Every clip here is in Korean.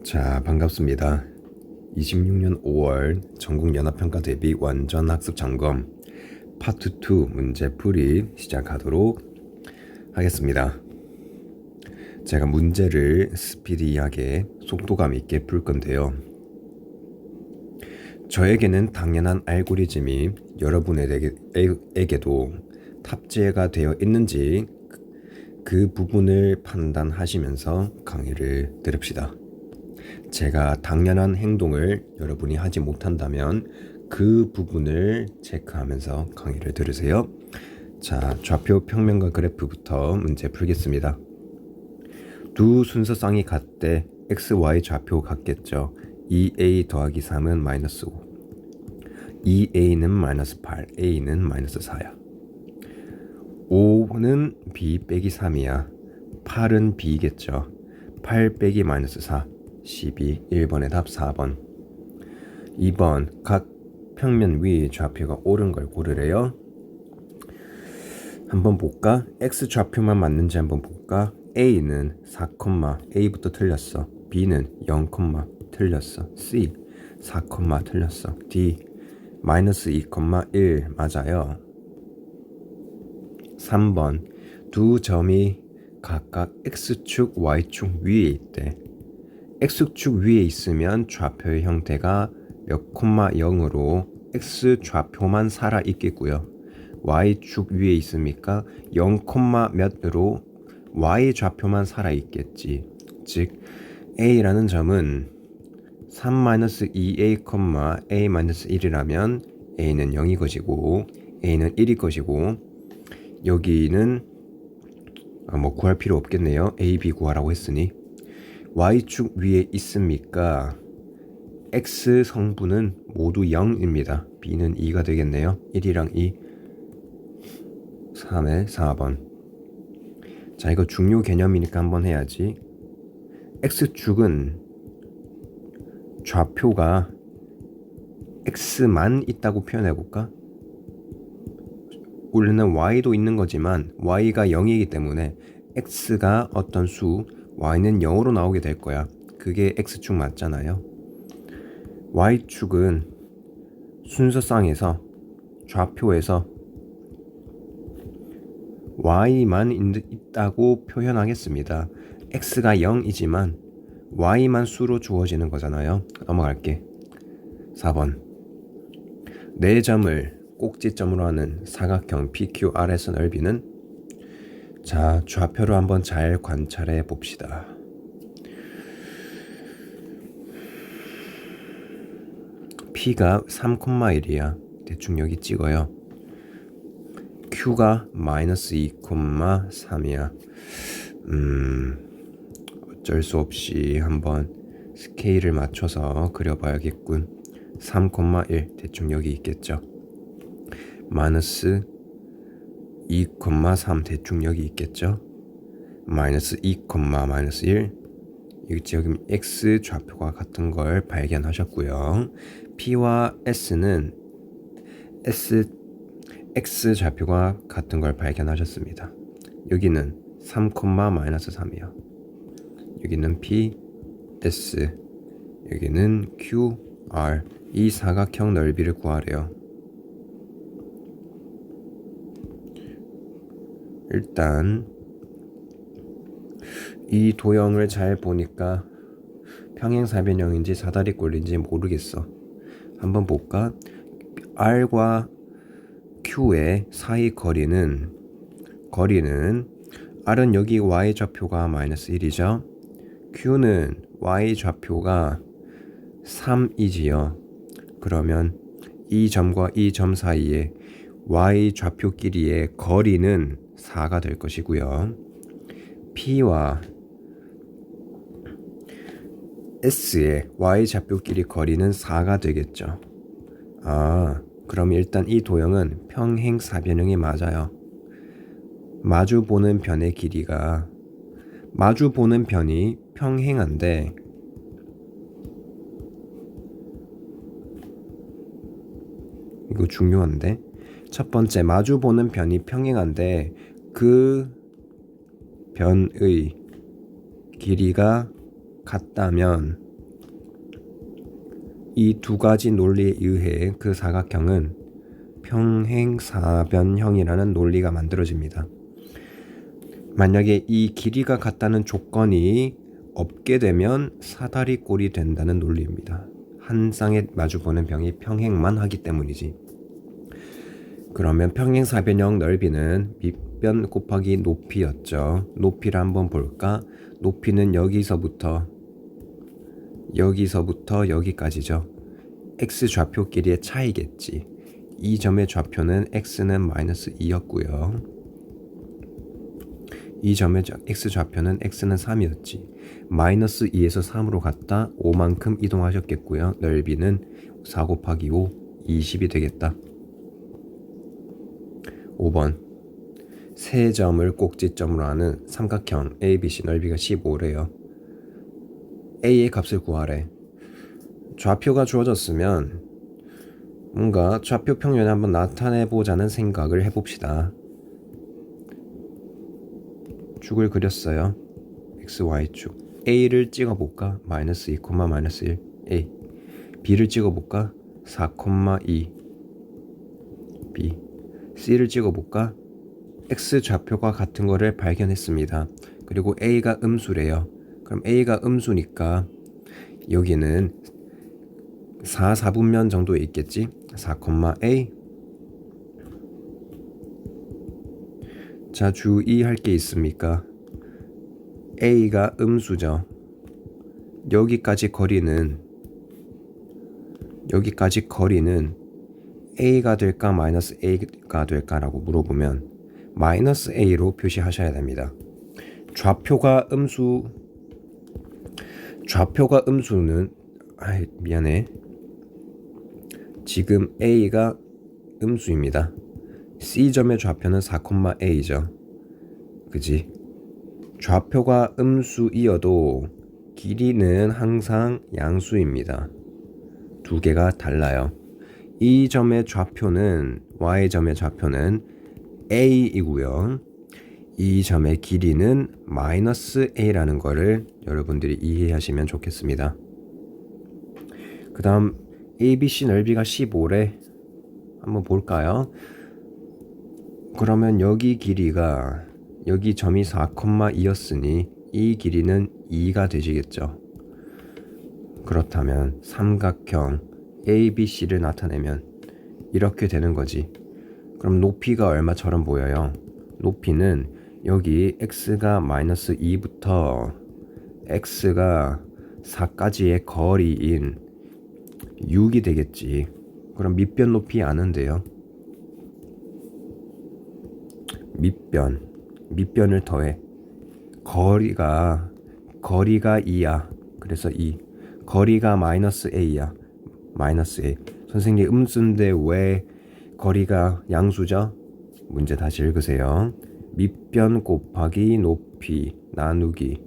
자, 반갑습니다. 26년 5월 전국연합평가 대비 완전 학습 점검 파트 2 문제풀이 시작하도록 하겠습니다. 제가 문제를 스피디하게 속도감 있게 풀 건데요. 저에게는 당연한 알고리즘이 여러분에게도 탑재가 되어 있는지 그 부분을 판단하시면서 강의를 들읍시다. 제가 당연한 행동을 여러분이 하지 못한다면 그 부분을 체크하면서 강의를 들으세요. 자, 좌표 평면과 그래프부터 문제 풀겠습니다. 두 순서쌍이 같대 x, y 좌표 같겠죠. 2a 더하기 3은 마이너스 5, 2a는 마이너스 8, a는 마이너스 4야. 5는 b 빼기 3이야. 8은 b겠죠. 8 빼기 마이너스 4, 12. 1번의 답 4번. 2번 각 평면 위 좌표가 옳은 걸 고르래요. 한번 볼까? x 좌표만 맞는지 한번 볼까? a는 4, a부터 틀렸어. b는 0, 틀렸어. c 4, 틀렸어. d 마이너스 2, 1 맞아요. 3번 두 점이 각각 x축, y축 위에 있대. x축 위에 있으면 좌표의 형태가 몇 콤마 0으로 x 좌표만 살아 있겠고요. y축 위에 있으니까 0 콤마 몇으로 y 좌표만 살아 있겠지. 즉 a라는 점은 3-2a, a-1이라면 a는 0이 것이고 a는 1이 것이고, 여기는 구할 필요 없겠네요. a, b 구하라고 했으니. y축 위에 있습니까? x 성분은 모두 0입니다. b는 2가 되겠네요. 1이랑 2, 3의 4번. 자, 이거 중요 개념이니까 한번 해야지. x축은 좌표가 x만 있다고 표현해볼까? 원래는 y도 있는 거지만 y가 0이기 때문에 x가 어떤 수, y는 0으로 나오게 될 거야. 그게 x축 맞잖아요. y축은 순서쌍에서 좌표에서 y만 있다고 표현하겠습니다. x가 0이지만 y만 수로 주어지는 거잖아요. 넘어갈게. 4번. 네 점을 꼭지점으로 하는 사각형 PQRS 넓이는? 자, 좌표로 한번 잘 관찰해 봅시다. P가 3,1이야. 대충 여기 찍어요. Q가 마이너스 2,3이야. 어쩔 수 없이 한번 스케일을 맞춰서 그려봐야겠군. 3,1 대충 여기 있겠죠. 마이너스 2,3 대충 여기 있겠죠. 마이너스 2, 마이너스 1. 여기 x 좌표가 같은 걸 발견하셨고요. p와 s는 x 좌표가 같은 걸 발견하셨습니다. 여기는 3, 마이너스 3이요. 여기는 p, s, 여기는 q, r. 이 사각형 넓이를 구하래요. 일단 이 도형을 잘 보니까 평행사변형인지 사다리꼴인지 모르겠어. 한번 볼까? R과 Q의 사이 거리는 R은 여기 Y 좌표가 마이너스 1이죠. Q는 Y 좌표가 3이지요. 그러면 이 점과 이 점 사이에 Y 좌표끼리의 거리는 4가 될 것이고요. P와 S의 Y 좌표끼리 거리는 4가 되겠죠. 그럼 일단 이 도형은 평행사변형이 맞아요. 마주보는 변의 길이가, 마주보는 변이 평행한데 이거 중요한데, 첫 번째 마주보는 변이 평행한데 그 변의 길이가 같다면 이 두 가지 논리에 의해 그 사각형은 평행사변형이라는 논리가 만들어집니다. 만약에 이 길이가 같다는 조건이 없게 되면 사다리꼴이 된다는 논리입니다. 한 쌍에 마주보는 병이 평행만 하기 때문이지. 그러면 평행사변형 넓이는 밑변 곱하기 높이였죠. 높이를 한번 볼까? 높이는 여기서부터 여기까지죠. x 좌표 길이의 차이겠지. 이 점의 좌표는 x는 마이너스 2였고요. 이 점의 x 좌표는 x는 3이었지. 마이너스 2에서 3으로 갔다 5만큼 이동하셨겠고요. 넓이는 4 곱하기 5, 20이 되겠다. 5번. 세 점을 꼭지점으로 하는 삼각형 ABC 넓이가 15래요. A의 값을 구하래. 좌표가 주어졌으면 뭔가 좌표 평면을 한번 나타내보자는 생각을 해봅시다. 축을 그렸어요. x, y축. A를 찍어볼까? 마이너스 2, 마이너스 1, A. B를 찍어볼까? 4, 2, B. C를 찍어볼까? X 좌표가 같은 거를 발견했습니다. 그리고 A가 음수래요. 그럼 A가 음수니까 여기는 4, 4분면 정도 있겠지? 4, A. 자, 주의할 게 있습니까? A가 음수죠. 여기까지 거리는 A가 될까 마이너스 A가 될까라고 물어보면 마이너스 A로 표시하셔야 됩니다. 좌표가 음수는 미안해. 지금 A가 음수입니다. C점의 좌표는 4, A죠. 그지? 좌표가 음수이어도 길이는 항상 양수입니다. 두 개가 달라요. 이 점의 좌표는 Y점의 좌표는 A이고요. 이 점의 길이는 마이너스 A라는 거를 여러분들이 이해하시면 좋겠습니다. 그 다음 ABC 넓이가 15래. 한번 볼까요? 그러면 여기 길이가 여기 점이 4,2였으니 이 길이는 2가 되시겠죠. 그렇다면 삼각형 ABC를 나타내면 이렇게 되는 거지. 그럼 높이가 얼마처럼 보여요? 높이는 여기 x가 마이너스 2부터 x가 4까지의 거리인 6이 되겠지. 그럼 밑변 높이 아는데요. 밑변을 더해. 거리가 2야. 그래서 2. 거리가 마이너스 a야. 마이너스 a. 선생님 음수인데 왜 거리가 양수죠? 문제 다시 읽으세요. 밑변 곱하기 높이 나누기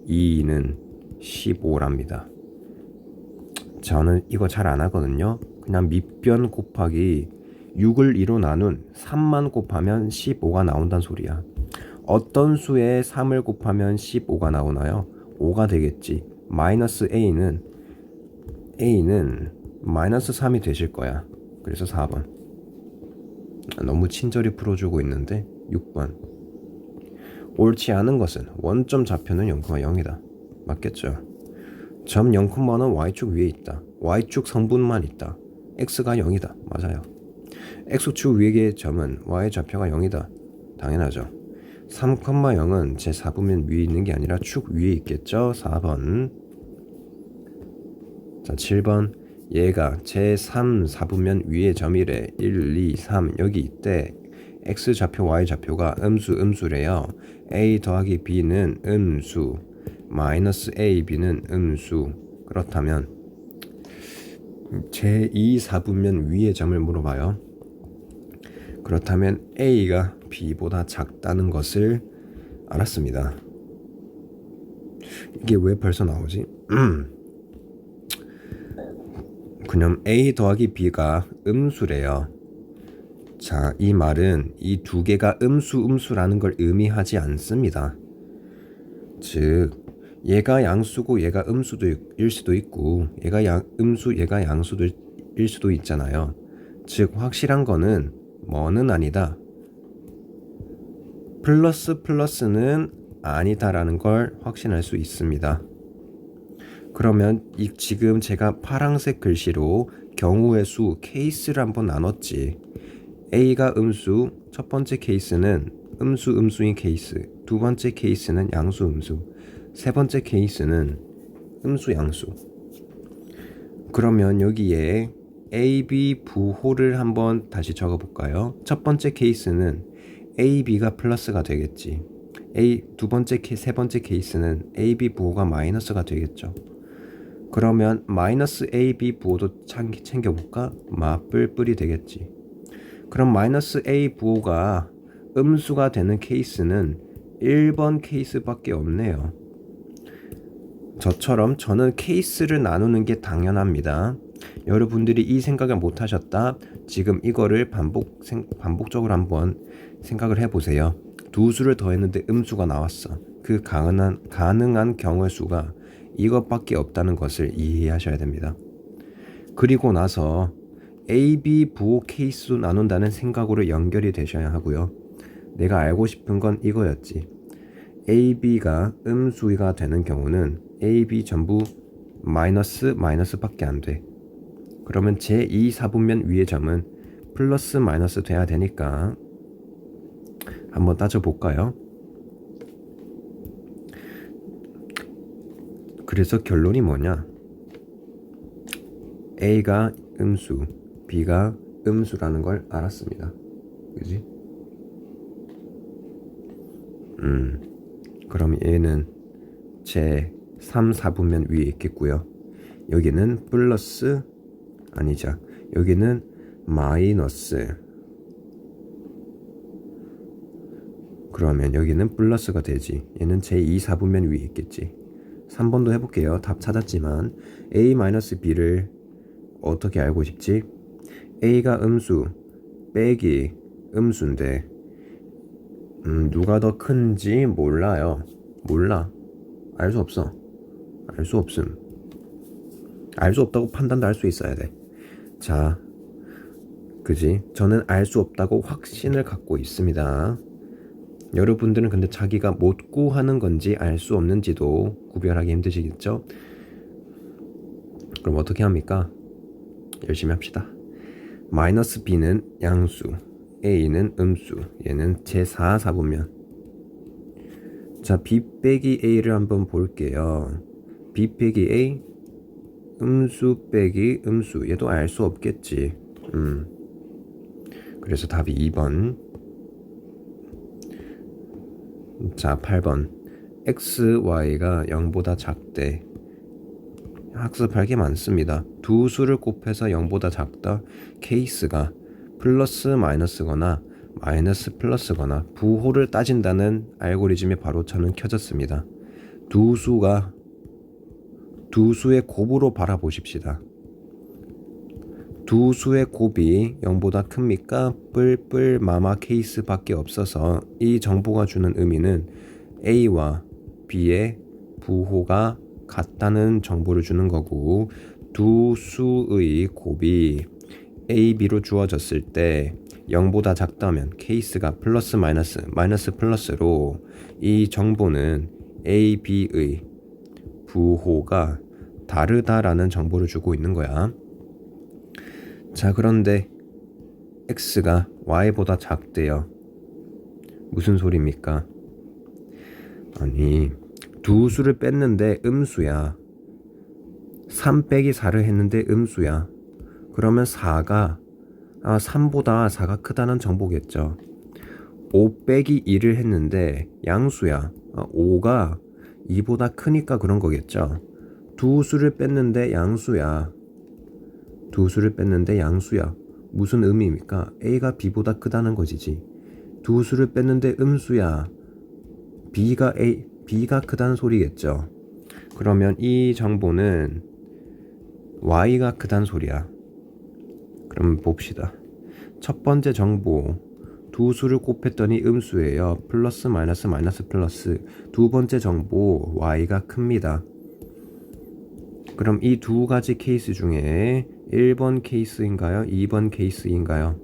2는 15랍니다. 저는 이거 잘 안 하거든요. 그냥 밑변 곱하기 6을 2로 나눈 3만 곱하면 15가 나온다는 소리야. 어떤 수에 3을 곱하면 15가 나오나요? 5가 되겠지. 마이너스 A는 마이너스 3이 되실 거야. 그래서 4번. 너무 친절히 풀어주고 있는데 6번. 옳지 않은 것은 원점 좌표는 0,0이다. 맞겠죠? 점 0,는 y축 위에 있다. y축 성분만 있다. x가 0이다. 맞아요. x축 위의 점은 y 좌표가 0이다. 당연하죠. 3,0은 제 4분면 위에 있는 게 아니라 축 위에 있겠죠. 4번. 자, 7번. 얘가 제 3, 4분면 위의 점이래. 1, 2, 3 여기 있대. x 좌표, y 좌표가 음수래요. a 더하기 b는 음수, 마이너스 ab는 음수. 그렇다면 제 2, 4분면 위의 점을 물어봐요. 그렇다면 a가 b보다 작다는 것을 알았습니다. 이게 왜 벌써 나오지? 그냥 a 더하기 b가 음수래요. 자, 이 말은 이 두 개가 음수라는 걸 의미하지 않습니다. 즉 얘가 양수고 얘가 음수일 수도 있고 얘가 음수 얘가 양수일 수도 있잖아요. 즉 확실한 거는 뭐는 아니다. 플러스는 아니다라는 걸 확신할 수 있습니다. 그러면 지금 제가 파란색 글씨로 경우의 수 케이스를 한번 나눴지. A가 음수, 첫 번째 케이스는 음수인 케이스, 두 번째 케이스는 양수, 세 번째 케이스는 양수. 그러면 여기에 A, B 부호를 한번 다시 적어볼까요? 첫 번째 케이스는 A, B가 플러스가 되겠지. 세 번째 케이스는 A, B 부호가 마이너스가 되겠죠. 그러면 마이너스 A, B 부호도 챙겨볼까? 마뿔뿔이 되겠지. 그럼 마이너스 A 부호가 음수가 되는 케이스는 1번 케이스밖에 없네요. 저처럼 저는 케이스를 나누는 게 당연합니다. 여러분들이 이 생각을 못 하셨다. 지금 이거를 반복적으로 한번 생각을 해보세요. 두 수를 더했는데 음수가 나왔어. 그 가능한 경우의 수가 이것밖에 없다는 것을 이해하셔야 됩니다. 그리고 나서 A, B 부호 케이스도 나눈다는 생각으로 연결이 되셔야 하고요. 내가 알고 싶은 건 이거였지. A, B가 음수가 되는 경우는 A, B 전부 마이너스밖에 안 돼. 그러면 제2 사분면 위의 점은 플러스 마이너스 돼야 되니까 한번 따져볼까요? 그래서 결론이 뭐냐? A가 음수, B가 음수라는 걸 알았습니다. 그지? 그럼 얘는 제 3, 4분면 위에 있겠고요. 여기는 플러스 아니죠. 여기는 마이너스. 그러면 여기는 플러스가 되지. 얘는 제 2, 4분면 위에 있겠지. 3번도 해볼게요. 답 찾았지만 A-B를 어떻게 알고 싶지? A가 음수 빼기 음수인데 누가 더 큰지 몰라요. 몰라. 알 수 없어. 알 수 없음. 알 수 없다고 판단도 할 수 있어야 돼. 자, 그지? 저는 알 수 없다고 확신을 갖고 있습니다. 여러분들은 근데 자기가 못 구하는 건지 알 수 없는지도 구별하기 힘드시겠죠? 그럼 어떻게 합니까? 열심히 합시다. 마이너스 B는 양수, A는 음수, 얘는 제4 사분면. 자, B 빼기 A를 한번 볼게요. B 빼기 A, 음수 빼기 음수. 얘도 알 수 없겠지. 그래서 답이 2번. 자, 8번. X, Y가 0보다 작대. 학습할 게 많습니다. 두 수를 곱해서 0보다 작다. 케이스가 플러스 마이너스거나 마이너스 플러스거나 부호를 따진다는 알고리즘이 바로 저는 켜졌습니다. 두 수의 곱으로 바라보십시다. 두 수의 곱이 0보다 큽니까? 뿔뿔 마마 케이스밖에 없어서 이 정보가 주는 의미는 A와 B의 부호가 같다는 정보를 주는 거고, 두 수의 곱이 A, B로 주어졌을 때 0보다 작다면 케이스가 플러스 마이너스 플러스로 이 정보는 A, B의 부호가 다르다라는 정보를 주고 있는 거야. 자, 그런데 X가 Y보다 작대요. 무슨 소리입니까? 아니, 두 수를 뺐는데 음수야. 3 빼기 4를 했는데 음수야. 그러면 3보다 4가 크다는 정보겠죠. 5 빼기 2를 했는데 양수야. 5가 2보다 크니까 그런 거겠죠. 두 수를 뺐는데 양수야. 무슨 의미입니까? A가 B보다 크다는 것이지. 두 수를 뺐는데 음수야. B가 크다는 소리겠죠. 그러면 이 정보는 Y가 크다는 소리야. 그럼 봅시다. 첫 번째 정보, 두 수를 곱했더니 음수예요. 플러스 마이너스 마이너스 플러스. 두 번째 정보 y가 큽니다. 그럼 이 두 가지 케이스 중에 1번 케이스인가요? 2번 케이스인가요?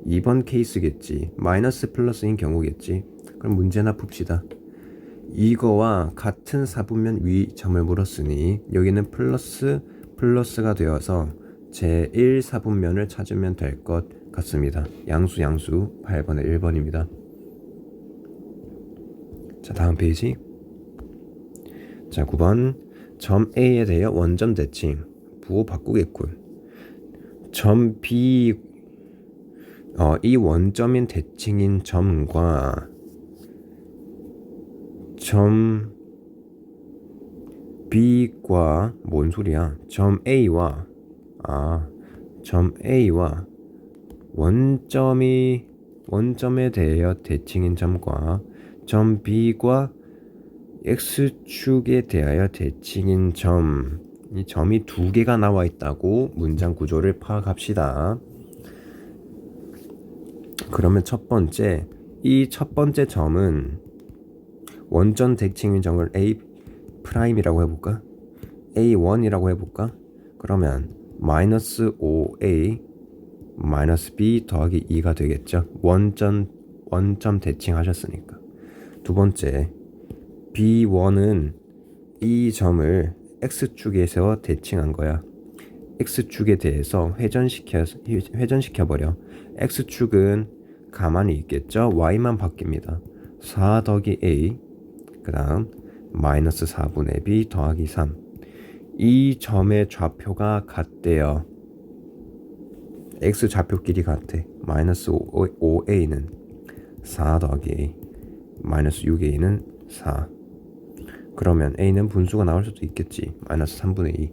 2번 케이스겠지. 마이너스 플러스인 경우겠지. 그럼 문제나 풉시다. 이거와 같은 사분면 위 점을 물었으니 여기는 플러스가 되어서 제1사분면을 찾으면 될 것 같습니다. 양수 8번에 1번입니다. 자, 다음 페이지. 자, 9번. 점 A에 대해 원점 대칭. 부호 바꾸겠군. 점 B, 이 원점인 대칭인 점과 점 B과 뭔 소리야? 점 A와 원점에 대하여 대칭인 점과 점 B과 X축에 대하여 대칭인 점, 이 점이 두 개가 나와 있다고 문장 구조를 파악합시다. 그러면 이 첫 번째 점은 원점 대칭인 점을 A 프라임이라고 해볼까? A1이라고 해볼까? 그러면 마이너스 5A 마이너스 B 더하기 2가 되겠죠. 원점 대칭 하셨으니까. 두 번째, B1은 이 점을 X축에서 대칭한 거야. X축에 대해서 회전시켜버려. X축은 가만히 있겠죠. Y만 바뀝니다. 4 더하기 A, 그 다음 마이너스 4분의 B 더하기 3. 이 점의 좌표가 같대요. X 좌표끼리 같아. 마이너스 5A는 4 더하기 A, 마이너스 6A는 4. 그러면 A는 분수가 나올 수도 있겠지. 마이너스 3분의 2.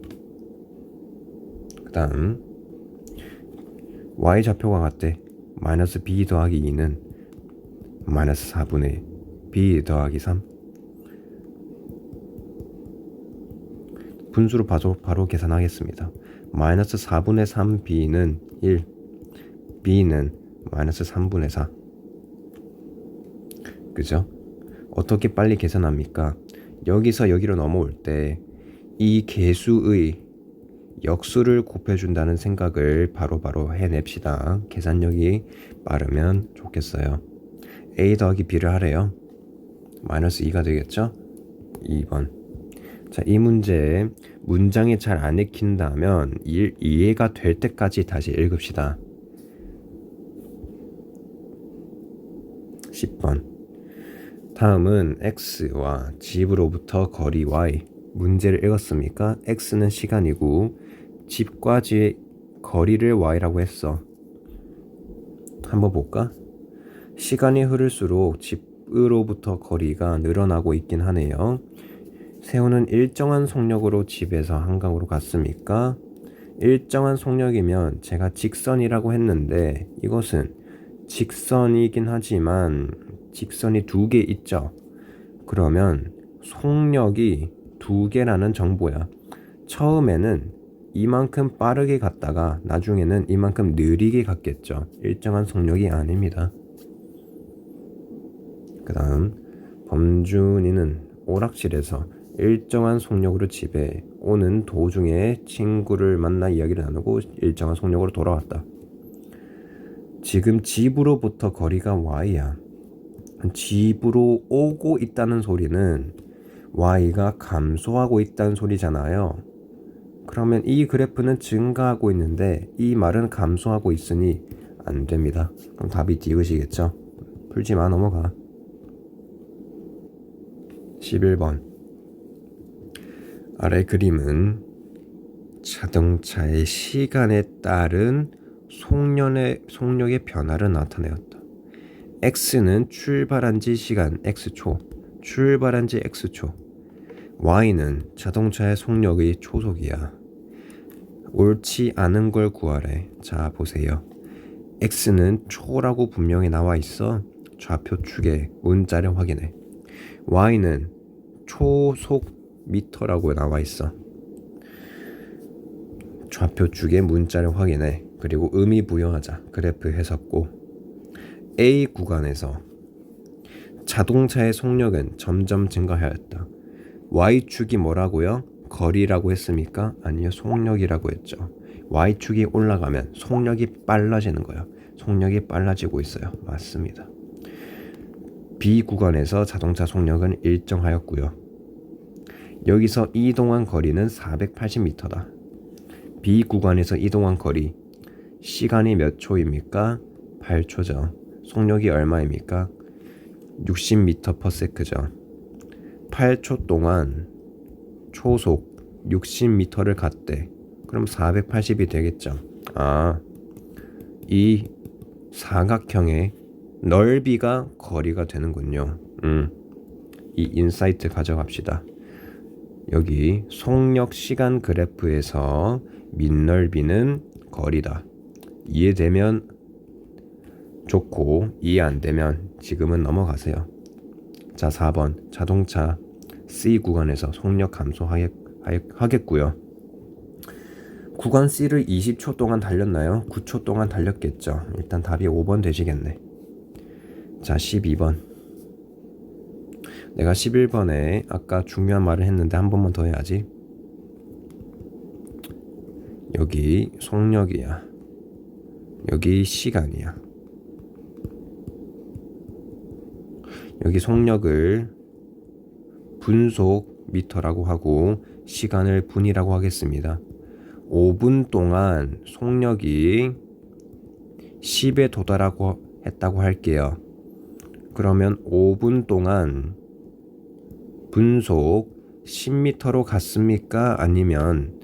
그 다음 Y 좌표가 같대. 마이너스 B 더하기 2는 마이너스 4분의 B 더하기 3. 분수로 바로 계산하겠습니다. 마이너스 4분의 3 B는 1, B는 마이너스 3분의 4. 그죠? 어떻게 빨리 계산합니까? 여기서 여기로 넘어올 때 이 계수의 역수를 곱해준다는 생각을 바로바로 해냅시다. 계산력이 빠르면 좋겠어요. A 더하기 B를 하래요. 마이너스 2가 되겠죠? 2번. 자, 이 문장이 잘 안 읽힌다면 이해가 될 때까지 다시 읽읍시다. 10번. 다음은 X와 집으로부터 거리 Y. 문제를 읽었습니까? X는 시간이고 집과 거리를 Y라고 했어. 한번 볼까? 시간이 흐를수록 집으로부터 거리가 늘어나고 있긴 하네요. 세호는 일정한 속력으로 집에서 한강으로 갔습니까? 일정한 속력이면 제가 직선이라고 했는데 이것은 직선이긴 하지만 직선이 두 개 있죠. 그러면 속력이 두 개라는 정보야. 처음에는 이만큼 빠르게 갔다가 나중에는 이만큼 느리게 갔겠죠. 일정한 속력이 아닙니다. 그 다음 범준이는 오락실에서 일정한 속력으로 집에 오는 도중에 친구를 만나 이야기를 나누고 일정한 속력으로 돌아왔다. 지금 집으로부터 거리가 Y야. 집으로 오고 있다는 소리는 Y가 감소하고 있다는 소리잖아요. 그러면 이 그래프는 증가하고 있는데 이 말은 감소하고 있으니 안 됩니다. 그럼 답이 디귿이겠죠. 풀지마, 넘어가. 11번. 아래 그림은 자동차의 시간에 따른 속력의 변화를 나타내었다. X는 출발한 지 시간 X초, 출발한 지 X초. Y는 자동차의 속력의 초속이야. 옳지 않은 걸 구하래. 자, 보세요. X는 초라고 분명히 나와 있어. 좌표 축에 문자를 확인해. Y는 초속 미터라고 나와 있어. 좌표 축에 문자를 확인해. 그리고 의미 부여하자. 그래프 해석고. A 구간에서 자동차의 속력은 점점 증가하였다. Y축이 뭐라고요? 거리라고 했습니까? 아니요, 속력이라고 했죠. Y축이 올라가면 속력이 빨라지는 거예요. 속력이 빨라지고 있어요. 맞습니다. B 구간에서 자동차 속력은 일정하였고요. 여기서 이동한 거리는 480m다. B 구간에서 이동한 거리, 시간이 몇 초입니까? 8초죠. 속력이 얼마입니까? 60m/s죠. 8초 동안 초속 60m를 갔대. 그럼 480이 되겠죠. 이 사각형의 넓이가 거리가 되는군요. 이 인사이트 가져갑시다. 여기 속력 시간 그래프에서 밑넓이는 거리다. 이해되면 좋고, 이해 안 되면 지금은 넘어가세요. 자, 4번 자동차 C 구간에서 속력 감소하겠고요. 구간 C를 20초 동안 달렸나요? 9초 동안 달렸겠죠. 일단 답이 5번 되시겠네. 자, 12번. 내가 11번에 아까 중요한 말을 했는데 한 번만 더 해야지. 여기 속력이야. 여기 시간이야. 여기 속력을 분속 미터라고 하고 시간을 분이라고 하겠습니다. 5분 동안 속력이 10에 도달하고 했다고 할게요. 그러면 5분 동안 분속 10m로 갔습니까? 아니면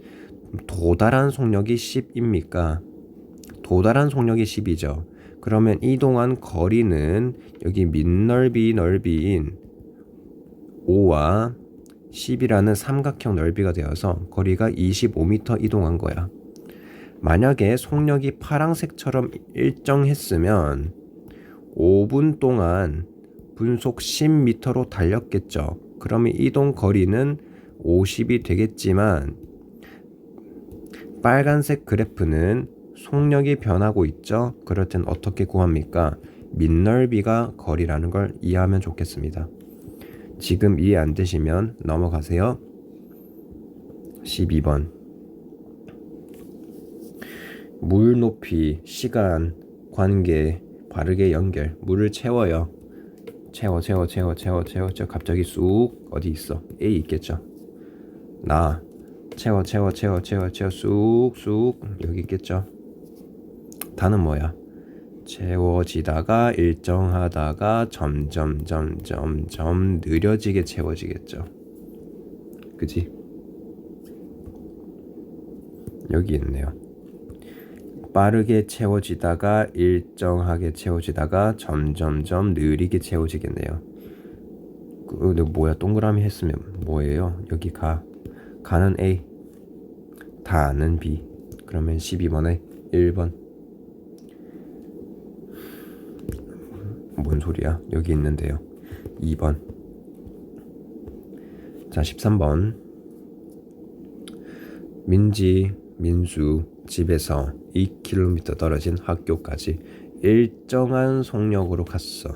도달한 속력이 10입니까? 도달한 속력이 10이죠. 그러면 이동한 거리는 여기 넓이인 5와 10이라는 삼각형 넓이가 되어서 거리가 25m 이동한 거야. 만약에 속력이 파란색처럼 일정했으면 5분 동안 분속 10m로 달렸겠죠. 그러면 이동 거리는 50이 되겠지만 빨간색 그래프는 속력이 변하고 있죠. 그럴 땐 어떻게 구합니까? 밑넓이가 거리라는 걸 이해하면 좋겠습니다. 지금 이해 안 되시면 넘어가세요. 12번. 물 높이, 시간, 관계, 바르게 연결. 물을 채워요. 채워. 갑자기 쑥 어디 있어? A 있겠죠. 나 채워 쑥 여기 있겠죠. 다는 뭐야? 채워지다가 일정하다가 점점 느려지게 채워지겠죠. 그지? 여기 있네요. 빠르게 채워지다가 일정하게 채워지다가 점점 느리게 채워지겠네요. 근데 뭐야? 동그라미 했으면 뭐예요? 여기 가는 A, 다는 B. 그러면 12번에 1번. 뭔 소리야? 여기 있는데요. 2번. 자, 13번. 민수 집에서 2km 떨어진 학교까지 일정한 속력으로 갔어.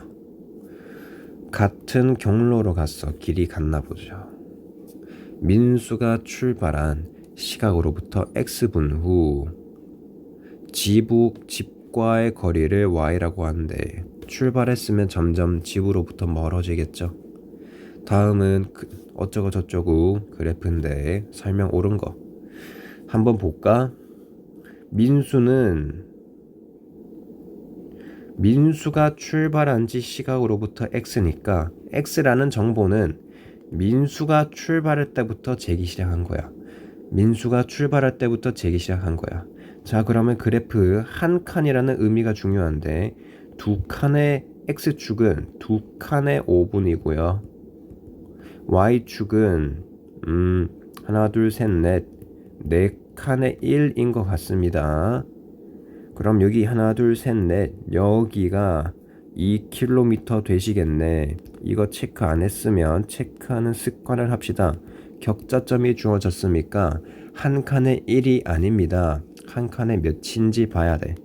같은 경로로 갔어. 길이 같나 보죠. 민수가 출발한 시각으로부터 X분 후 집과의 거리를 Y라고 하는데 출발했으면 점점 집으로부터 멀어지겠죠. 다음은 어쩌고 저쩌고 그래프인데 설명 옳은 거 한번 볼까? 민수가 출발한 지 시각으로부터 X니까 X라는 정보는 민수가 출발할 때부터 재기 시작한 거야. 자, 그러면 그래프 한 칸이라는 의미가 중요한데 두 칸의 X축은 두 칸의 5분이고요. Y축은 하나 둘 셋 넷 네 칸의 1인 것 같습니다. 그럼 여기 하나 둘 셋 넷 여기가 2km 되시겠네. 이거 체크 안 했으면 체크하는 습관을 합시다. 격자점이 주어졌습니까? 한 칸에 1이 아닙니다. 한 칸에 몇인지 봐야 돼.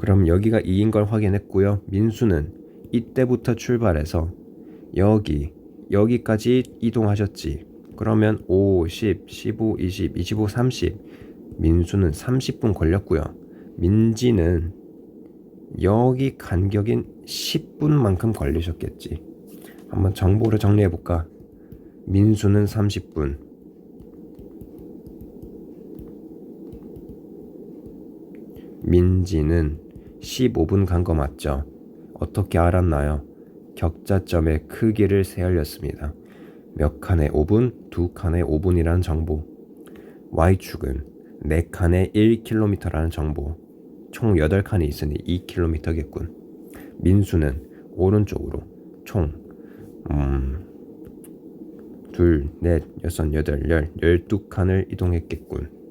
그럼 여기가 2인 걸 확인했고요. 민수는 이때부터 출발해서 여기까지 이동하셨지. 그러면 5, 10, 15, 20, 25, 30. 민수는 30분 걸렸고요. 민지는 여기 간격인 10분만큼 걸리셨겠지. 한번 정보를 정리해 볼까? 민수는 30분, 민지는 15분 간 거 맞죠? 어떻게 알았나요? 격자점의 크기를 세알렸습니다. 몇 칸의 5분, 두 칸의 5분이라는 정보. Y축은 4칸의 1km라는 정보. 총 8칸이 있으니 2km겠군. 민수는 오른쪽으로 총 둘, 넷, 여섯, 여덟, 12칸을 이동했겠군.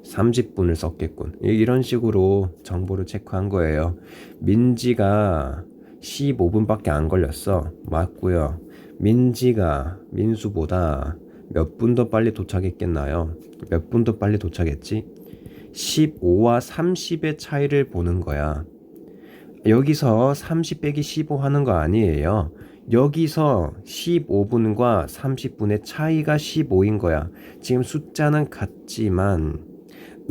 30분을 썼겠군. 이런 식으로 정보를 체크한 거예요. 민지가 15분밖에 안 걸렸어. 맞고요. 민지가 민수보다 몇 분 더 빨리 도착했겠나요? 몇 분 더 빨리 도착했지? 15와 30의 차이를 보는 거야. 여기서 30 빼기 15 하는 거 아니에요. 여기서 15분과 30분의 차이가 15인 거야. 지금 숫자는 같지만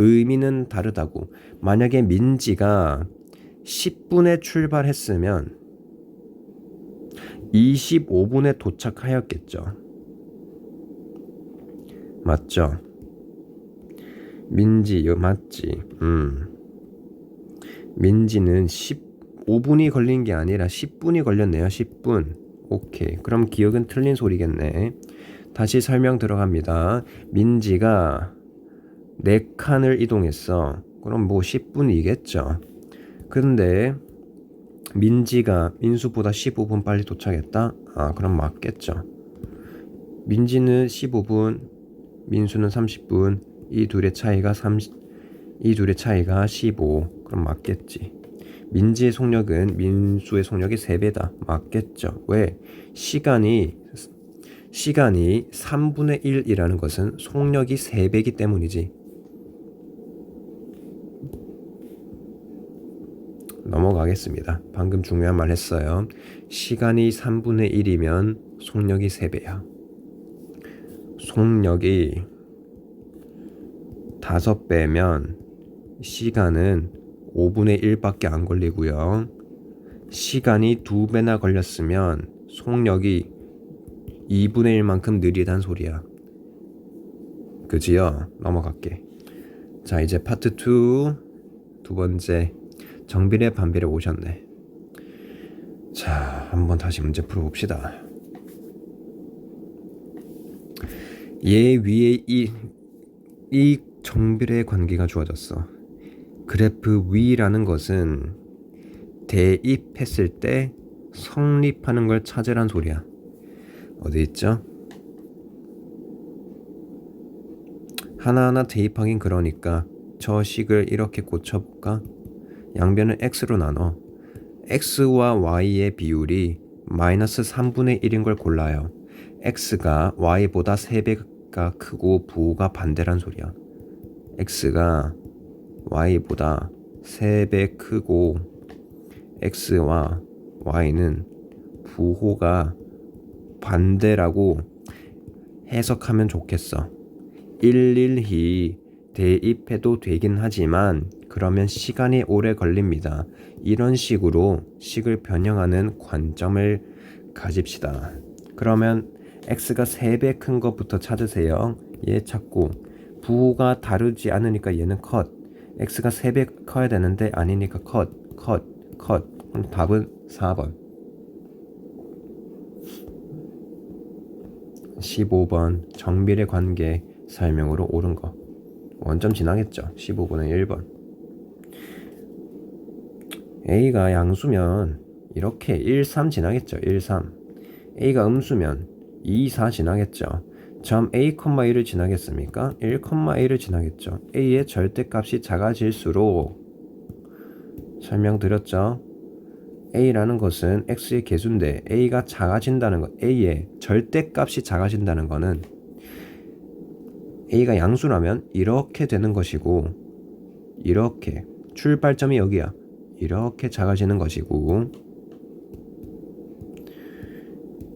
의미는 다르다고. 만약에 민지가 10분에 출발했으면 25분에 도착하였겠죠. 맞죠? 민지, 이거 맞지? 민지는 15분이 걸린 게 아니라 10분이 걸렸네요. 10분. 오케이. 그럼 기억은 틀린 소리겠네. 다시 설명 들어갑니다. 민지가 4칸을 이동했어. 그럼 뭐 10분이겠죠. 근데 민지가 민수보다 15분 빨리 도착했다? 아, 그럼 맞겠죠. 민지는 15분, 민수는 30분. 이 둘의 차이가 15. 그럼 맞겠지. 민지의 속력은 민수의 속력이 3배다. 맞겠죠. 왜? 시간이 3분의 1이라는 것은 속력이 3배이기 때문이지. 넘어가겠습니다. 방금 중요한 말 했어요. 시간이 3분의 1이면 속력이 3배야. 속력이 5배면 시간은 5분의 1밖에 안 걸리고요. 시간이 2배나 걸렸으면 속력이 2분의 1만큼 느리단 소리야. 그지요? 넘어갈게. 자, 이제 파트 2 두 번째 정비례 반비례 오셨네. 자, 한번 다시 문제 풀어봅시다. 얘 위에 이 정비례 관계가 주어졌어. 그래프 위라는 것은 대입했을 때 성립하는 걸 찾으란 소리야. 어디 있죠? 하나하나 대입하긴 그러니까 저 식을 이렇게 고쳐볼까? 양변을 x로 나눠. x와 y의 비율이 마이너스 3분의 1인 걸 골라요. x가 y보다 3배가 크고 부호가 반대란 소리야. x가 y보다 3배 크고 x와 y는 부호가 반대라고 해석하면 좋겠어. 일일이 대입해도 되긴 하지만 그러면 시간이 오래 걸립니다. 이런 식으로 식을 변형하는 관점을 가집시다. 그러면 x가 3배 큰 것부터 찾으세요. 얘 찾고 부호가 다르지 않으니까 얘는 컷. x가 3배 커야 되는데 아니니까 컷. 그럼 답은 4번. 15번 정비례 관계 설명으로 옳은 거. 원점 지나겠죠. 15번은 1번. A가 양수면 이렇게 1, 3 지나겠죠. 1, 3. A가 음수면 2, 4 지나겠죠. 점 A, 1을 지나겠습니까? 1, 1을 지나겠죠. A의 절대값이 작아질수록 설명드렸죠. A라는 것은 X의 개수인데 A가 작아진다는 것, A의 절대값이 작아진다는 것은 A가 양수라면 이렇게 되는 것이고 이렇게 출발점이 여기야. 이렇게 작아지는 것이고,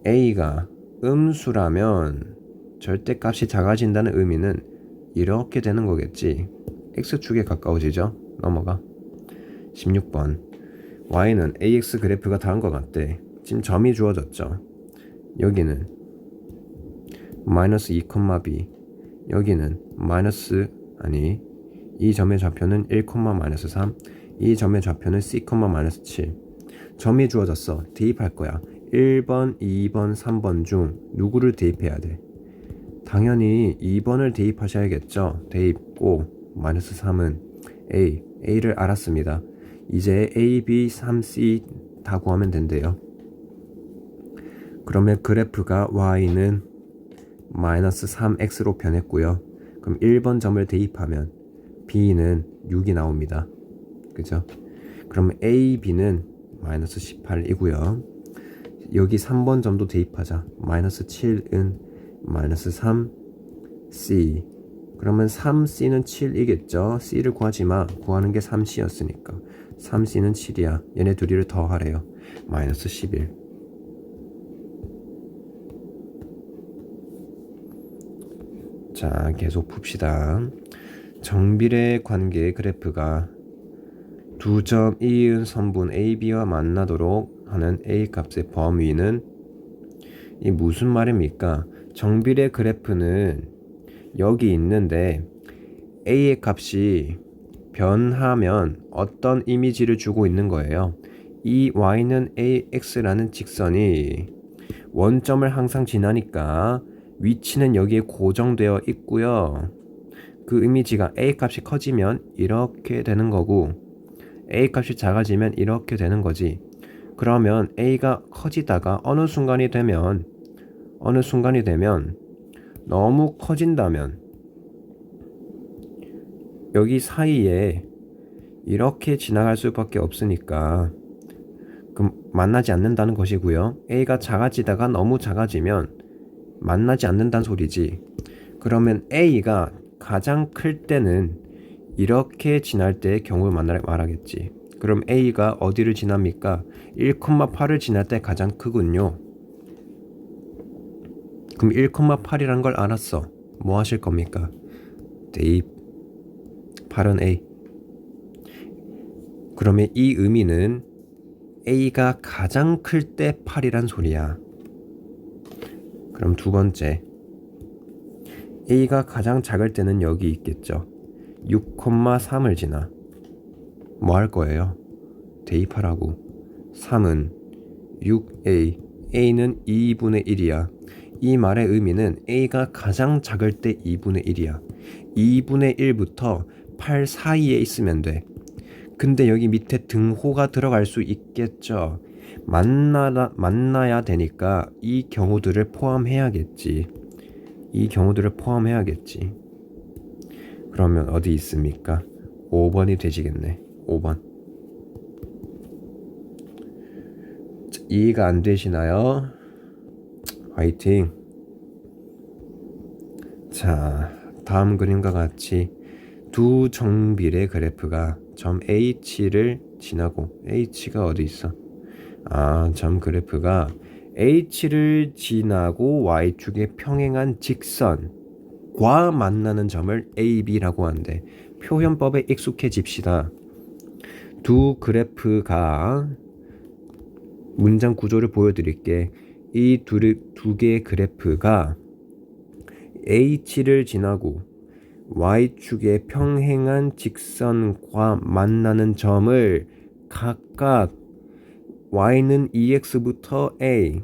A가 음수라면 절대값이 작아진다는 의미는 이렇게 되는 거겠지. X축에 가까워지죠. 넘어가. 16번. Y는 AX 그래프가 다음과 같대. 지금 점이 주어졌죠. 여기는 마이너스 2,b, 여기는 이 점의 좌표는 1, 마이너스 3, 이 점의 좌표는 C, 마이너스 7. 점이 주어졌어. 대입할 거야. 1번, 2번, 3번 중 누구를 대입해야 돼? 당연히 2번을 대입하셔야겠죠. 대입고 마이너스 3은 A를 알았습니다. 이제 A, B, 3, C 다 구하면 된대요. 그러면 그래프가 Y는 마이너스 3X로 변했고요. 그럼 1번 점을 대입하면 B는 6이 나옵니다. 그죠? 그러면 A, B는 마이너스 18이고요. 여기 3번 점도 대입하자. 마이너스 7은 마이너스 3C. 그러면 3C는 7이겠죠. C를 구하지마. 구하는 게 3C였으니까 3C는 7이야. 얘네 둘이를 더하래요. 마이너스 11. 자, 계속 풉시다. 정비례 관계의 그래프가 두 점 이은 선분 AB와 만나도록 하는 A 값의 범위는 이 무슨 말입니까? 정비례 그래프는 여기 있는데 A의 값이 변하면 어떤 이미지를 주고 있는 거예요. 이 Y는 AX라는 직선이 원점을 항상 지나니까 위치는 여기에 고정되어 있고요. 그 이미지가 A 값이 커지면 이렇게 되는 거고 A 값이 작아지면 이렇게 되는 거지. 그러면 A가 커지다가 어느 순간이 되면 너무 커진다면 여기 사이에 이렇게 지나갈 수밖에 없으니까 그럼 만나지 않는다는 것이고요. A가 작아지다가 너무 작아지면 만나지 않는다는 소리지. 그러면 A가 가장 클 때는 이렇게 지날 때의 경우를 말하겠지. 그럼 A가 어디를 지납니까? 1,8을 지날 때 가장 크군요. 그럼 1,8이란 걸 알았어. 뭐 하실 겁니까? 대입 8은 A. 그러면 이 의미는 A가 가장 클 때 8이란 소리야. 그럼 두 번째, A가 가장 작을 때는 여기 있겠죠. 6,3을 지나 뭐 할 거예요? 대입하라고. 3은 6A, A는 2분의 1이야. 이 말의 의미는 A가 가장 작을 때 2분의 1이야. 2분의 1부터 8 사이에 있으면 돼. 근데 여기 밑에 등호가 들어갈 수 있겠죠. 만나야 되니까 이 경우들을 포함해야겠지. 그러면 어디 있습니까? 5번이 되시겠네. 5번. 이해가 안 되시나요? 화이팅. 자, 다음 그림과 같이 두 정비례 그래프가 점 H를 지나고, H가 어디 있어? 점 그래프가 H를 지나고 Y축에 평행한 직선과 만나는 점을 AB라고 하는데, 표현법에 익숙해집시다. 두 그래프가 문장 구조를 보여드릴게. 이 두 개의 그래프가 H를 지나고 Y축에 평행한 직선과 만나는 점을 각각 Y는 2x부터 A,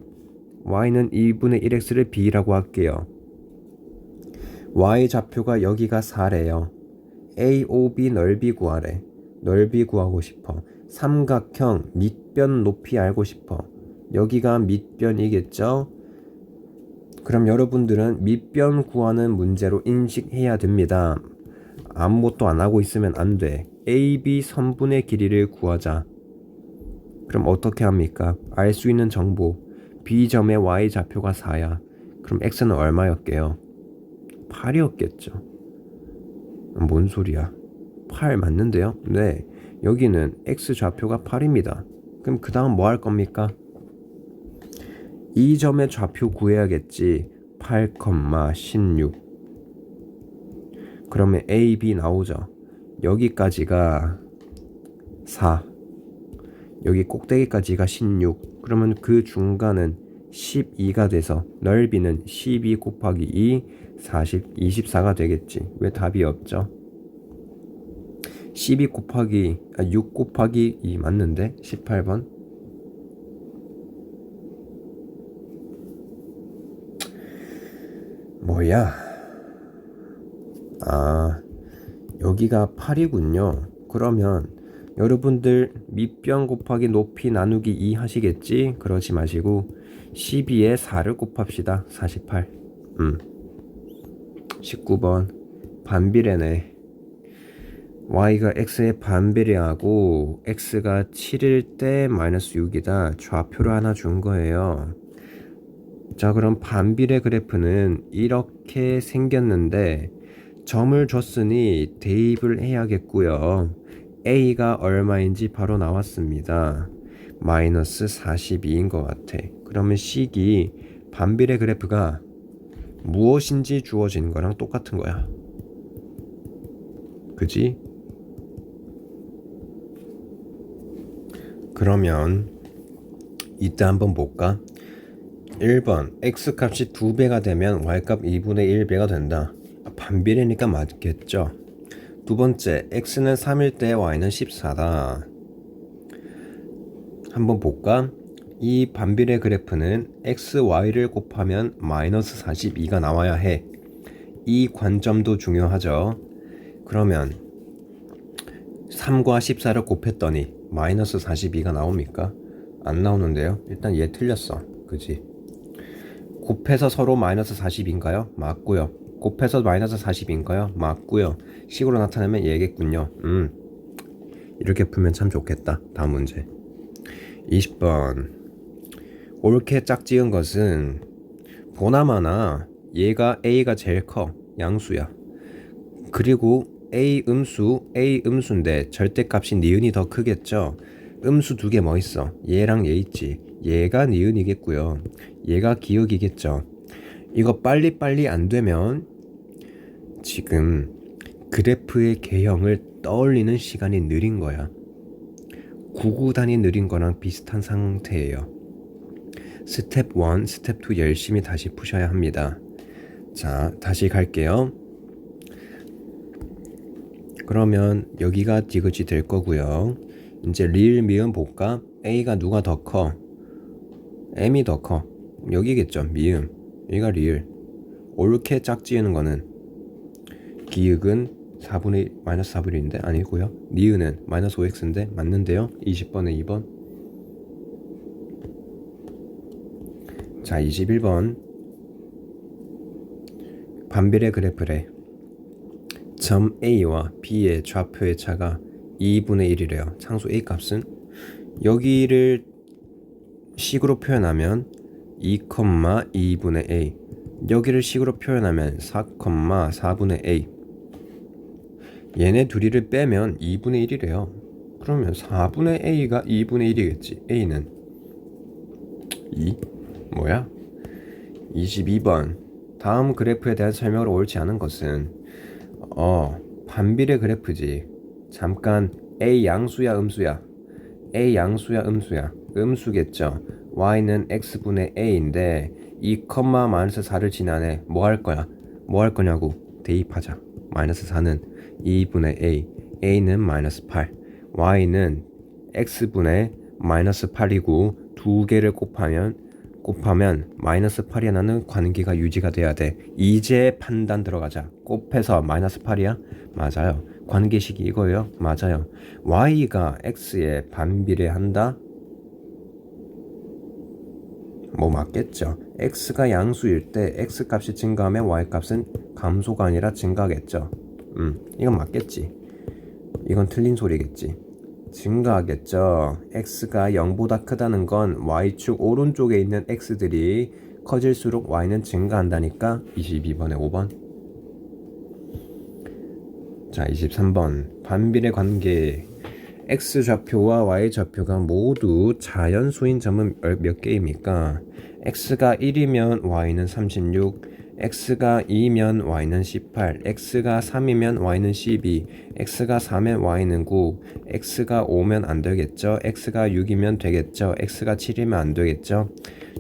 Y는 2분의 1x를 B라고 할게요. Y 좌표가 여기가 4래요. AOB 넓이 구하래. 넓이 구하고 싶어. 삼각형 밑변 높이 알고 싶어. 여기가 밑변이겠죠? 그럼 여러분들은 밑변 구하는 문제로 인식해야 됩니다. 아무것도 안 하고 있으면 안 돼. AB 선분의 길이를 구하자. 그럼 어떻게 합니까? 알 수 있는 정보. B점의 Y 좌표가 4야. 그럼 X는 얼마였게요? 8이었겠죠. 뭔 소리야? 8 맞는데요? 네. 여기는 x 좌표가 8입니다. 그럼 그 다음 뭐 할 겁니까? 이 점의 좌표 구해야겠지. 8, 16. 그러면 A, B 나오죠. 여기까지가 4. 여기 꼭대기까지가 16. 그러면 그 중간은 12가 돼서 넓이는 12 곱하기 2, 40, 24가 되겠지. 왜 답이 없죠? 12 곱하기 6 곱하기 2 맞는데? 18번. 뭐야? 여기가 8이군요. 그러면 여러분들 밑변 곱하기 높이 나누기 2 하시겠지? 그러지 마시고 12에 4를 곱합시다. 48. 19번 반비례네. y가 x의 반비례하고 x가 7일 때 마이너스 6이다. 좌표를 하나 준 거예요. 자, 그럼 반비례 그래프는 이렇게 생겼는데 점을 줬으니 대입을 해야겠고요. a가 얼마인지 바로 나왔습니다. 마이너스 42인 것 같아. 그러면 식이 반비례 그래프가 무엇인지 주어진 거랑 똑같은 거야. 그지? 그러면 이때 한번 볼까? 1번 x값이 2배가 되면 y값 2분의 1배가 된다. 반비례니까 맞겠죠. 두 번째, x는 3일 때 y는 14다. 한번 볼까? 이 반비례 그래프는 x, y를 곱하면 마이너스 42가 나와야 해. 이 관점도 중요하죠. 그러면 3과 14를 곱했더니 마이너스 42가 나옵니까? 안 나오는데요. 일단 얘 틀렸어. 그지? 곱해서 서로 마이너스 40인가요? 맞고요. 곱해서 마이너스 40인가요? 맞고요. 식으로 나타내면 얘겠군요. 이렇게 풀면 참 좋겠다. 다음 문제 20번. 옳게 짝지은 것은 보나마나 얘가 a가 제일 커. 양수야. 그리고 a 음수인데 절대값이 니은이 더 크겠죠. 음수 두 개 뭐 있어? 얘랑 얘 있지. 얘가 니은이겠고요. 얘가 기역이겠죠. 이거 빨리빨리 안 되면 지금 그래프의 개형을 떠올리는 시간이 느린 거야. 구구단이 느린 거랑 비슷한 상태예요. 스텝 1, 스텝 2 열심히 다시 푸셔야 합니다. 자, 다시 갈게요. 그러면 여기가 디귿이 될 거고요. 이제 리을 미음 볼까? A가 누가 더 커? M이 더 커. 여기겠죠. 미음. 여기가 리을. 옳게 짝지으는 거는 기역은 4분의 마이너스 4분의 1인데 아니고요. 니은은 마이너스 5x인데 맞는데요. 20번에 2번. 자, 21번. 반비례 그래프래. 점 A와 B의 좌표의 차가 2분의 1이래요. 상수 A 값은 여기를 식으로 표현하면 2,2분의 A, 여기를 식으로 표현하면 4,4분의 A. 얘네 둘이를 빼면 2분의 1이래요. 그러면 4분의 A가 2분의 1이겠지. A는 2? 뭐야? 22번. 다음 그래프에 대한 설명을 옳지 않은 것은 반비례 그래프지. 잠깐 A 양수야 음수야? A 양수야 음수야? 음수겠죠. y는 x분의 a인데 2, 마이너스 4를 지나네. 뭐 할 거야? 뭐 할 거냐고. 대입하자. 마이너스 4는 2분의 a, a는 마이너스 8, y는 x분의 마이너스 8이고 두 개를 곱하면 마이너스 8이 나는 관계가 유지가 돼야 돼. 이제 판단 들어가자. 곱해서 마이너스 8이야? 맞아요. 관계식이 이거예요? 맞아요. y가 x에 반비례한다? 뭐 맞겠죠. x가 양수일 때 x값이 증가하면 y값은 감소가 아니라 증가하겠죠. 이건 맞겠지. 이건 틀린 소리겠지. 증가하겠죠. x가 0보다 크다는 건 y축 오른쪽에 있는 x들이 커질수록 y는 증가한다니까. 22번에 5번. 자, 23번. 반비례 관계. x좌표와 y좌표가 모두 자연수인 점은 몇 개입니까? x가 1이면 y는 36, x가 2면 y는 18, x가 3이면 y는 12, x가 4면 y는 9, x가 5면 안 되겠죠? x가 6이면 되겠죠? x가 7이면 안 되겠죠?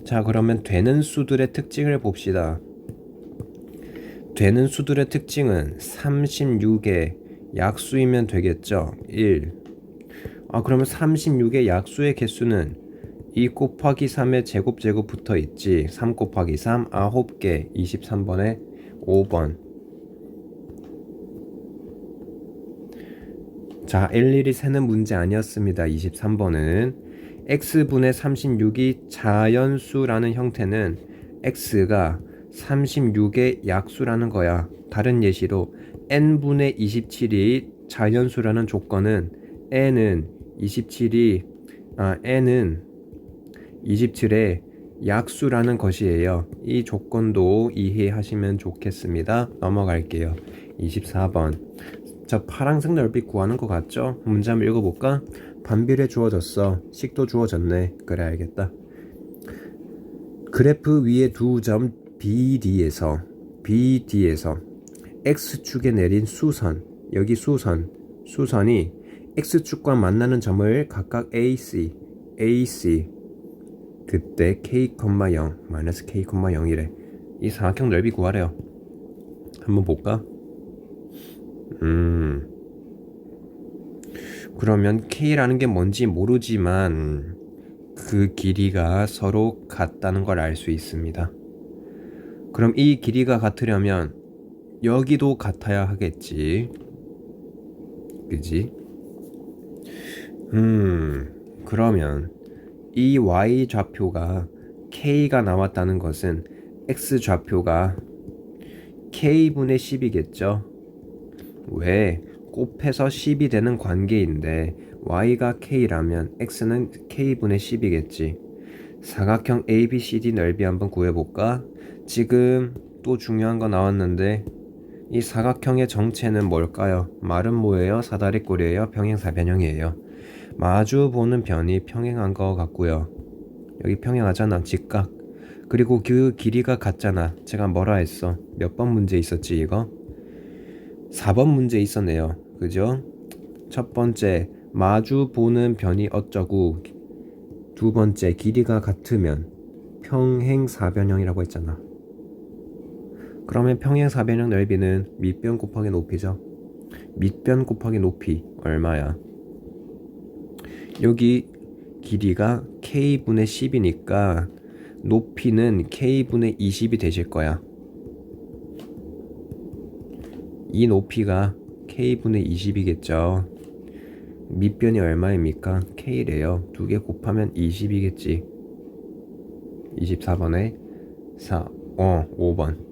자, 그러면 되는 수들의 특징을 봅시다. 되는 수들의 특징은 36의 약수이면 되겠죠? 1. 그러면 36의 약수의 개수는 2 곱하기 3의 제곱 붙어 있지. 3 곱하기 3 9개. 23번에 5번. 자, 일일이 세는 문제 아니었습니다. 23번은 x분의 36이 자연수라는 형태는 x가 36의 약수라는 거야. 다른 예시로 n분의 27이 자연수라는 조건은 n은 27의 약수라는 것이에요. 이 조건도 이해하시면 좋겠습니다. 넘어갈게요. 24번. 저 파란색 넓이 구하는 것 같죠? 문제 한번 읽어볼까? 반비례 주어졌어. 식도 주어졌네. 그래, 알겠다. 그래프 위에 두 점 BD에서 X축에 내린 수선, 여기 수선이 X축과 만나는 점을 각각 AC 그때 K,0 마이너스 K,0이래. 이 사각형 넓이 구하래요. 한번 볼까? 그러면 K라는 게 뭔지 모르지만 그 길이가 서로 같다는 걸 알 수 있습니다. 그럼 이 길이가 같으려면 여기도 같아야 하겠지. 그지? 그러면 이 y좌표가 k가 나왔다는 것은 x좌표가 k분의 10이겠죠. 왜? 곱해서 10이 되는 관계인데 y가 k라면 x는 k분의 10이겠지. 사각형 ABCD 넓이 한번 구해볼까? 지금 또 중요한 거 나왔는데 이 사각형의 정체는 뭘까요? 말은 뭐예요? 사다리꼴이에요? 평행사변형이에요? 마주 보는 변이 평행한 거 같고요. 여기 평행하잖아. 직각. 그리고 그 길이가 같잖아. 제가 뭐라 했어? 몇 번 문제 있었지 이거? 4번 문제 있었네요. 그죠? 첫 번째 마주 보는 변이 어쩌고, 두 번째 길이가 같으면 평행사변형이라고 했잖아. 그러면 평행사변형 넓이는 밑변 곱하기 높이죠. 밑변 곱하기 높이 얼마야? 여기 길이가 k분의 10이니까 높이는 k분의 20이 되실 거야. 이 높이가 k분의 20이겠죠. 밑변이 얼마입니까? k래요. 두 개 곱하면 20이겠지. 24번에 5번.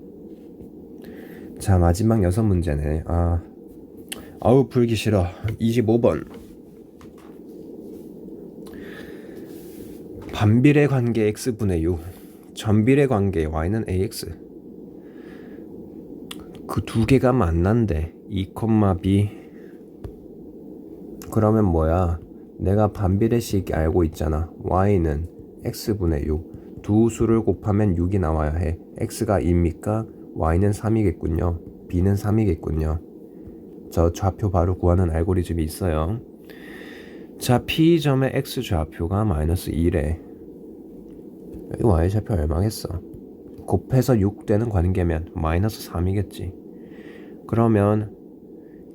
자, 마지막 6문제네. 아우 풀기 싫어. 25번. 반비례 관계 x분의 u, 전비례 관계 y는 ax. 그 두 개가 만난대. 2, b. 그러면 뭐야? 내가 반비례식 알고 있잖아. y는 x분의 u. 두 수를 곱하면 6이 나와야 해. x가 2입니까? y는 3이겠군요. b는 3이겠군요. 저 좌표 바로 구하는 알고리즘이 있어요. 자, P점의 x좌표가 마이너스 2래. 여기 y좌표 얼마겠어? 곱해서 6 되는 관계면 마이너스 3이겠지. 그러면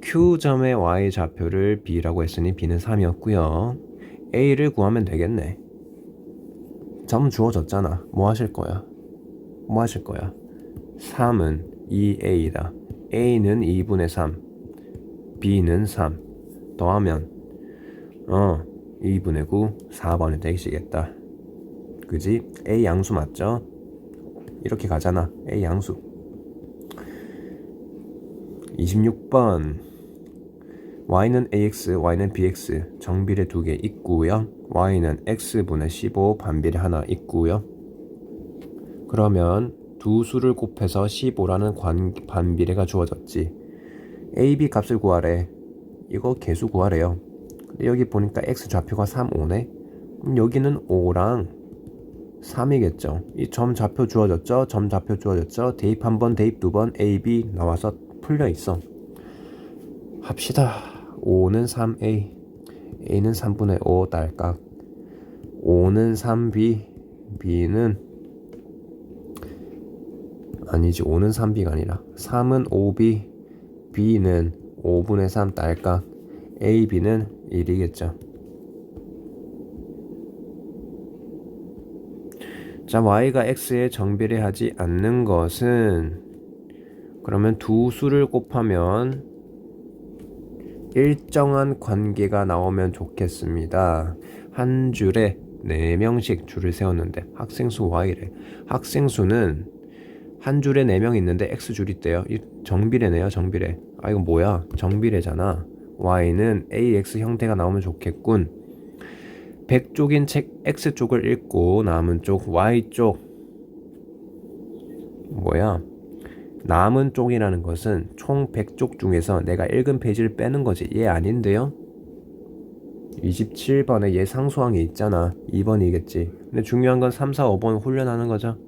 Q점의 y좌표를 B라고 했으니 B는 3이었고요. A를 구하면 되겠네. 점 주어졌잖아. 뭐 하실 거야? 3은 2A다. A는 2분의 3, B는 3. 더하면 2분의 9, 4번이 되시겠다. 그지? A 양수 맞죠? 이렇게 가잖아. A 양수. 26번. y는 ax, y는 bx. 정비례 두 개 있고요. y는 x분의 15 반비례 하나 있고요. 그러면 두 수를 곱해서 15라는 반비례가 주어졌지. a, b 값을 구하래. 이거 개수 구하래요. 근데 여기 보니까 x 좌표가 3, 5네. 그럼 여기는 5랑 3이겠죠. 이 점 좌표 주어졌죠? 점 좌표 주어졌죠? 대입 한 번, 대입 두 번, A, B 나와서 풀려 있어. 합시다. 5는 3A, A는 3분의 5 딸깍. 5는 3B, B는 아니지, 5는 3B가 아니라 3은 5B, B는 5분의 3 딸깍. A, B는 1이겠죠. 자, y가 x에 정비례하지 않는 것은, 그러면 두 수를 곱하면 일정한 관계가 나오면 좋겠습니다. 한 줄에 4명씩 줄을 세웠는데 학생수 y래. 학생수는 한 줄에 4명 있는데 x줄 있대요. 이 정비례네요. 정비례. 아, 이거 뭐야? 정비례잖아. y는 ax 형태가 나오면 좋겠군. 100쪽인 책 X쪽을 읽고 남은 쪽 Y쪽, 뭐야? 남은 쪽이라는 것은 총 100쪽 중에서 내가 읽은 페이지를 빼는 거지. 얘 아닌데요? 27번에 얘 상수항이 있잖아. 2번이겠지. 근데 중요한 건 3, 4, 5번 훈련하는 거죠.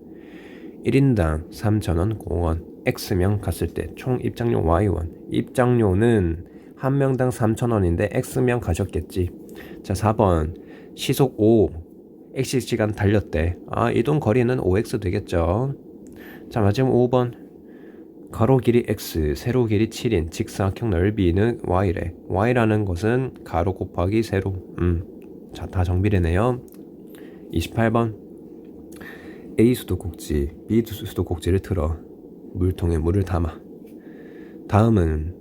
1인당 3,000원 공원. X명 갔을 때 총 입장료 Y원. 입장료는 한 명당 3,000원인데 X명 가셨겠지. 자, 4번. 시속 5, X시간 달렸대. 아, 이동 거리는 5X 되겠죠. 자, 마지막 5번. 가로 길이 X, 세로 길이 7인 직사각형 넓이는 Y래. Y라는 것은 가로 곱하기 세로. 자, 다 정비례네요. 28번. A 수도꼭지, B 수도꼭지를 틀어 물통에 물을 담아. 다음은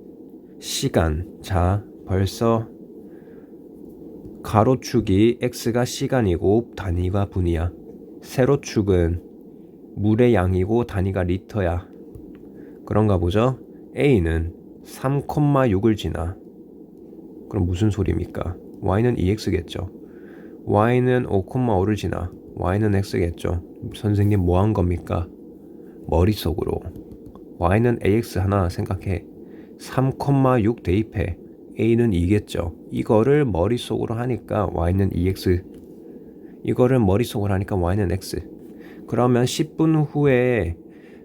시간. 자, 벌써 가로축이 x가 시간이고 단위가 분이야. 세로축은 물의 양이고 단위가 리터야. 그런가 보죠? A는 3,6을 지나. 그럼 무슨 소리입니까? Y는 2x겠죠. Y는 5,5를 지나. Y는 x겠죠. 선생님 뭐 한 겁니까? 머릿속으로 Y는 AX 하나 생각해. 3,6 대입해. A는 2겠죠. 이거를 머릿속으로 하니까 Y는 2X. 이거를 머릿속으로 하니까 Y는 X. 그러면 10분 후에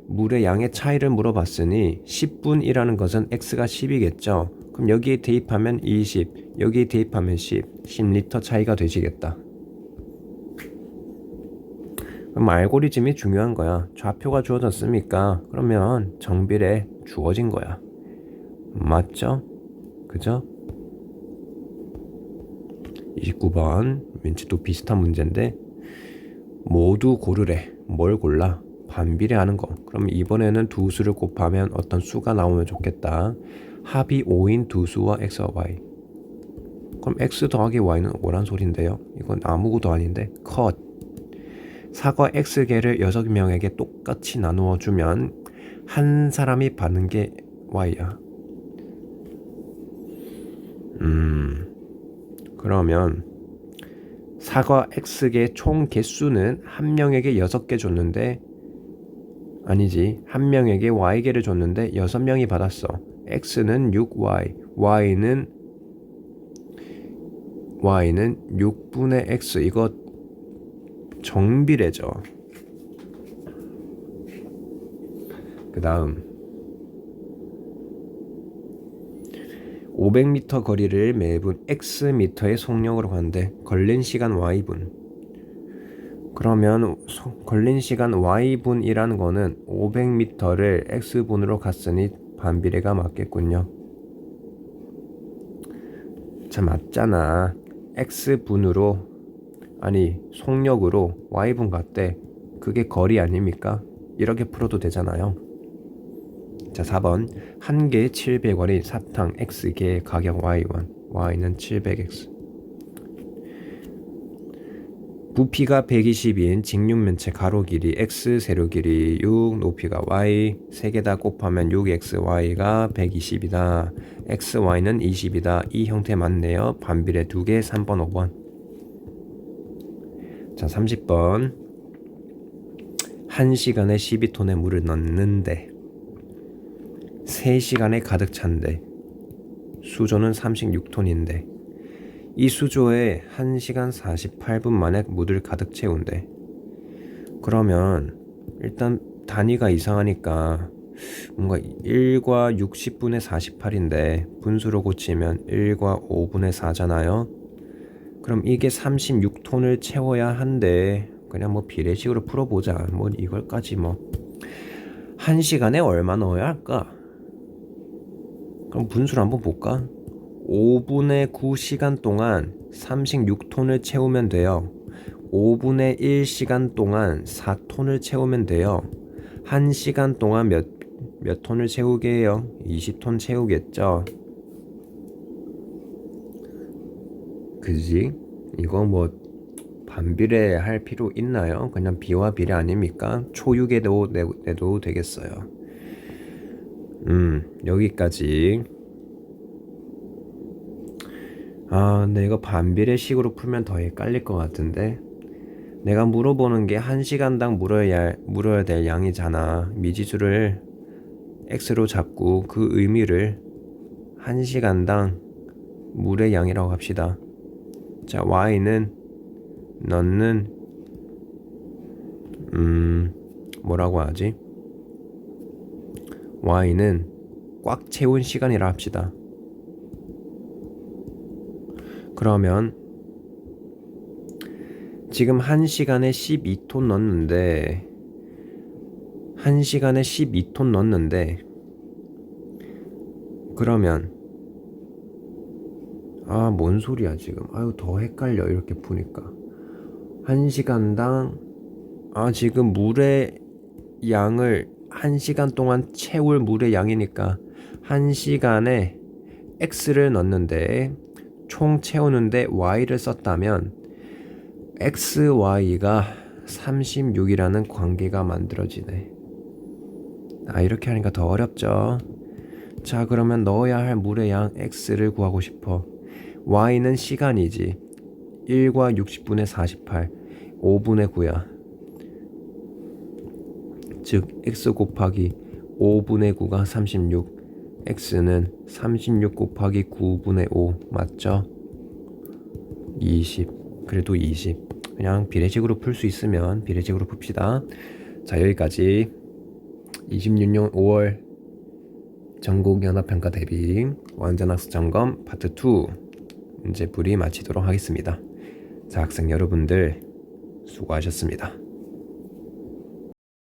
물의 양의 차이를 물어봤으니 10분이라는 것은 X가 10이겠죠. 그럼 여기에 대입하면 20, 여기에 대입하면 10, 10리터 차이가 되시겠다. 그럼 알고리즘이 중요한 거야. 좌표가 주어졌습니까? 그러면 정비례 주어진 거야. 맞죠? 그죠? 29번 왠지 또 비슷한 문제인데 모두 고르래. 뭘 골라? 반비례하는 거. 그럼 이번에는 두 수를 곱하면 어떤 수가 나오면 좋겠다. 합이 5인 두 수와 x와 y. 그럼 x 더하기 y는 5란 소린데요. 이건 아무것도 아닌데 컷. 사과 x개를 6명에게 똑같이 나누어 주면 한 사람이 받는 게 y야. 그러면 사과 X개 총 개수는 한 명에게 6개 줬는데, 아니지, 한 명에게 Y개를 줬는데 6명이 받았어. X는 6Y, Y는 6분의 X. 이거 정비례죠. 그 다음 500m 거리를 매분 X미터의 속력으로 가는데 걸린 시간 Y분. 그러면 걸린 시간 Y분이라는 거는 500m를 X분으로 갔으니 반비례가 맞겠군요. 자, 맞잖아. X분으로, 아니 속력으로 Y분 갔대. 그게 거리 아닙니까? 이렇게 풀어도 되잖아요. 자, 4번. 한 개에 700원인 사탕 X개의 가격 Y1, Y는 700X. 부피가 120인 직육면체 가로 길이 X, 세로 길이 6, 높이가 Y. 세 개 다 곱하면 6XY가 120이다. XY는 20이다. 이 형태 맞네요. 반비례 2개. 3번, 5번. 자, 30번. 1시간에 12톤의 물을 넣는데 3시간에 가득 찬데 수조는 36톤인데 이 수조에 1시간 48분 만에 물을 가득 채운대. 그러면 일단 단위가 이상하니까 뭔가 1과 60분의 48인데 분수로 고치면 1과 5분의 4잖아요. 그럼 이게 36톤을 채워야 한대. 그냥 뭐 비례식으로 풀어보자. 뭐 이걸까지 뭐 1시간에 얼마 넣어야 할까? 그럼 분수를 한번 볼까? 5분의 9시간 동안 36톤을 채우면 돼요. 5분의 1시간 동안 4톤을 채우면 돼요. 1시간 동안 몇 톤을 채우게 해요? 20톤 채우겠죠? 그지? 이거 뭐 반비례 할 필요 있나요? 그냥 비와 비례 아닙니까? 초육에도 내도 되겠어요. 여기까지. 근데 이거 반비례식으로 풀면 더 헷갈릴 것 같은데. 내가 물어보는 게 1시간당 물어야 될 양이잖아. 미지수를 x로 잡고 그 의미를 1시간당 물의 양이라고 합시다. 자, y는 넣는 뭐라고 하지? y는 꽉 채운 시간이라 합시다. 그러면 지금 1시간에 12톤 넣었는데 1시간에 12톤 넣었는데 그러면 뭔 소리야 지금. 더 헷갈려 이렇게 푸니까. 1시간당 지금 물의 양을 1시간 동안 채울 물의 양이니까 1시간에 x를 넣는데 총 채우는데 y를 썼다면 xy가 36이라는 관계가 만들어지네. 이렇게 하니까 더 어렵죠. 자, 그러면 넣어야 할 물의 양 x를 구하고 싶어. y는 시간이지. 1과 60분의 48 5분의 9야. 즉 x 곱하기 5분의 9가 36. x는 36 곱하기 9분의 5 맞죠? 20. 그래도 20. 그냥 비례식으로 풀 수 있으면 비례식으로 풉시다. 자, 여기까지 26년 5월 전국 연합평가 대비 완전학습 점검 파트 2 문제 풀이 마치도록 하겠습니다. 자, 학생 여러분들 수고하셨습니다.